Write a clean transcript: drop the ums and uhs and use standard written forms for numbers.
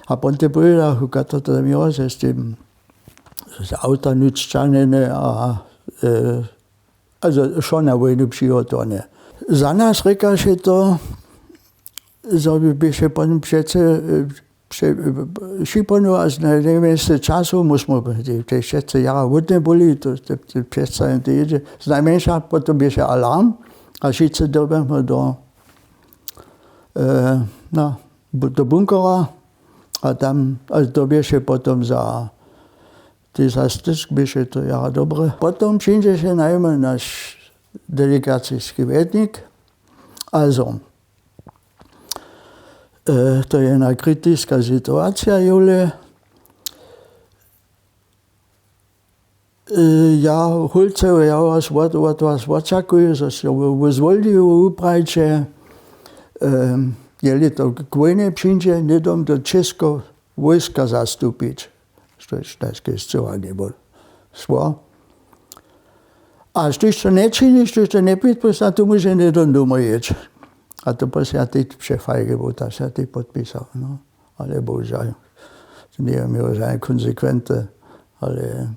A Pontebrüda, hukata mi s tym auta nützczane, also schon na wojnu przygotowane. Za nas reka się to, żeby by się potem przece Šiponu až na najmenšie času musíme tie všetci jara vodne boli, to přece ide. Najmenšia potom je alarm a všetci dobehme do bunkera a tam, to je potom za stysk, by to jara dobre. Potom přijde się najmä náš delegacijský vednik, also to je jedna kritická situácia, Jule. Ja Hulcev, ja vás očakujem, že se vyzvolili uprajče. Jeli to k vojne přijde, nedom do Česko vojska zastúpiť. To je štajské schovanie bol. Svoj. A když to nečiníš, když to nepodpísal, to môže nedom doma jeť. A to prostě já teď přefajge byl, tak se teď podpísal, no. Ale bohužel, to nevím, že konsekvente, ale